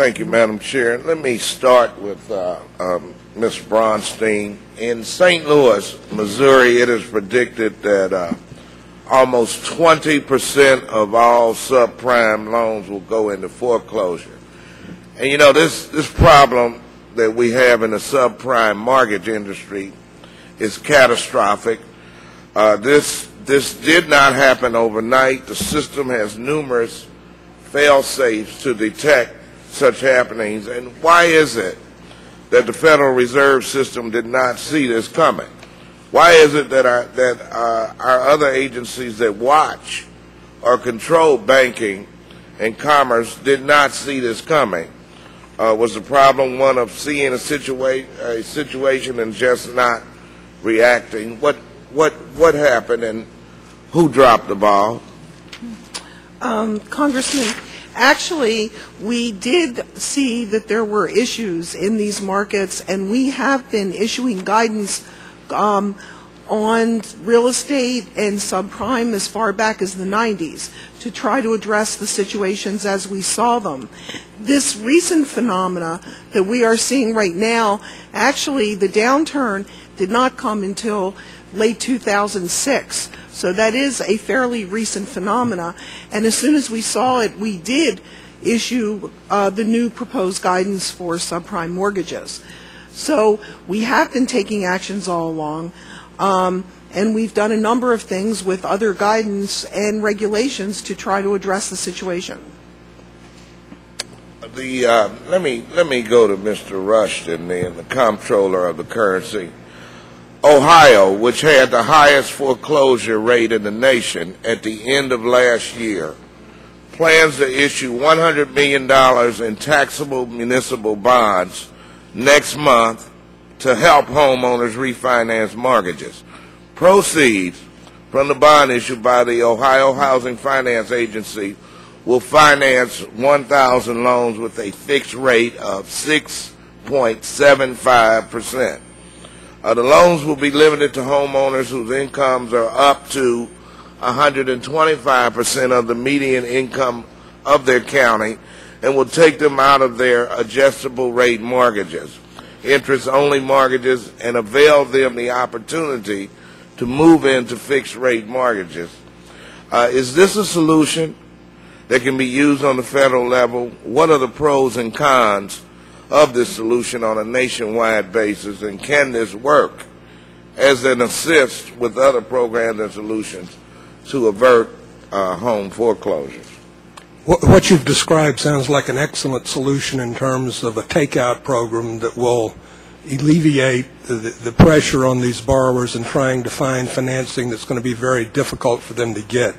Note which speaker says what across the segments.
Speaker 1: Thank you, Madam Chair. Let me start with Ms. Bronstein. In St. Louis, Missouri, it is predicted that almost 20% of all subprime loans will go into foreclosure. And you know, this problem that we have in the subprime mortgage industry is catastrophic. This did not happen overnight. The system has numerous fail-safes to detect such happenings. And why is it that the Federal Reserve System did not see this coming? Why is it that our other agencies that watch or control banking and commerce did not see this coming? Was the problem one of seeing a situation and just not reacting? What happened, and who dropped the ball?
Speaker 2: Congressman, actually, we did see that there were issues in these markets, and we have been issuing guidance on real estate and subprime as far back as the 90s to try to address the situations as we saw them. This recent phenomena that we are seeing right now, actually the downturn did not come until late 2006. So that is a fairly recent phenomena. And as soon as we saw it, we did issue the new proposed guidance for subprime mortgages. So we have been taking actions all along. And we've done a number of things with other guidance and regulations to try to address the situation.
Speaker 1: Let me go to Mr. Rushton, the comptroller of the currency. Ohio, which had the highest foreclosure rate in the nation at the end of last year, plans to issue $100 million in taxable municipal bonds next month to help homeowners refinance mortgages. Proceeds from the bond issued by the Ohio Housing Finance Agency will finance 1,000 loans with a fixed rate of 6.75%. The loans will be limited to homeowners whose incomes are up to 125% of the median income of their county and will take them out of their adjustable rate mortgages, interest-only mortgages, and avail them the opportunity to move into fixed-rate mortgages. Is this a solution that can be used on the federal level? What are the pros and cons of this solution on a nationwide basis, and can this work as an assist with other programs and solutions to avert home foreclosures?
Speaker 3: What you've described sounds like an excellent solution in terms of a takeout program that will alleviate the pressure on these borrowers in trying to find financing that's going to be very difficult for them to get.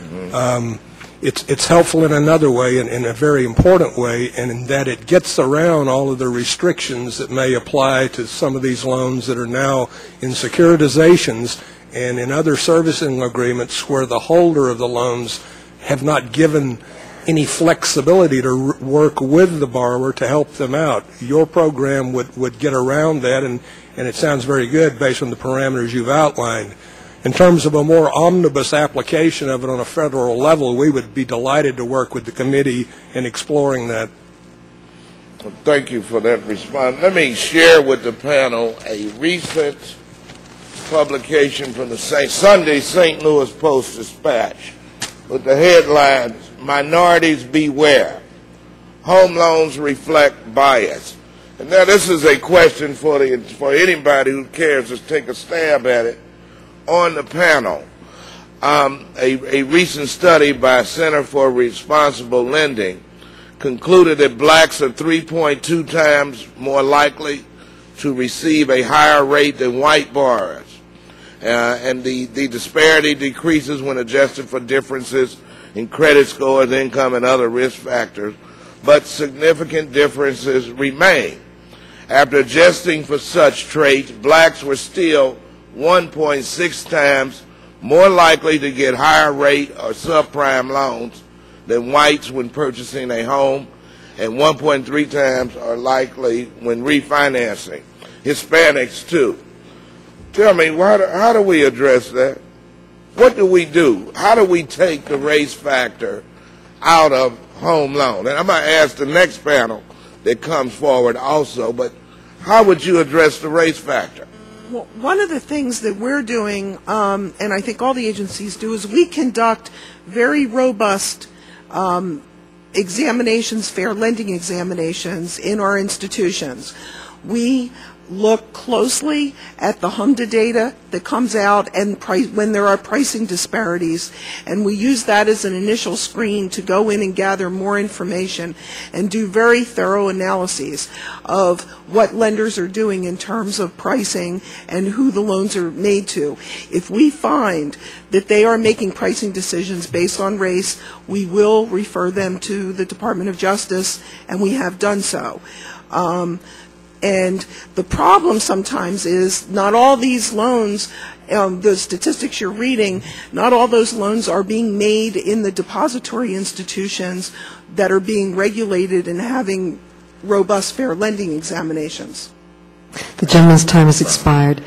Speaker 3: Mm-hmm. It's helpful in another way, in a very important way, and in that it gets around all of the restrictions that may apply to some of these loans that are now in securitizations and in other servicing agreements where the holder of the loans have not given any flexibility to work with the borrower to help them out. Your program would get around that, and it sounds very good based on the parameters you've outlined. In terms of a more omnibus application of it on a federal level, we would be delighted to work with the committee in exploring that.
Speaker 1: Well, thank you for that response. Let me share with the panel a recent publication from the Sunday St. Louis Post-Dispatch with the headline, "Minorities Beware. Home loans reflect bias." And now this is a question for anybody who cares to take a stab at it on the panel. A recent study by Center for Responsible Lending concluded that blacks are 3.2 times more likely to receive a higher rate than white borrowers. And the disparity decreases when adjusted for differences in credit scores, income, and other risk factors, but significant differences remain. After adjusting for such traits, blacks were still 1.6 times more likely to get higher rate or subprime loans than whites when purchasing a home, and 1.3 times are likely when refinancing. Hispanics too. Tell me, how do we address that? What do we do? How do we take the race factor out of home loan. And I'm going to ask the next panel that comes forward also, but how would you address the race factor?
Speaker 2: Well, one of the things that we're doing, and I think all the agencies do, is we conduct very robust examinations, fair lending examinations in our institutions. We look closely at the HMDA data that comes out and when there are pricing disparities, and we use that as an initial screen to go in and gather more information and do very thorough analyses of what lenders are doing in terms of pricing and who the loans are made to. If we find that they are making pricing decisions based on race, we will refer them to the Department of Justice, and we have done so. And the problem sometimes is not all these loans, the statistics you're reading, not all those loans are being made in the depository institutions that are being regulated and having robust fair lending examinations.
Speaker 4: The gentleman's time has expired.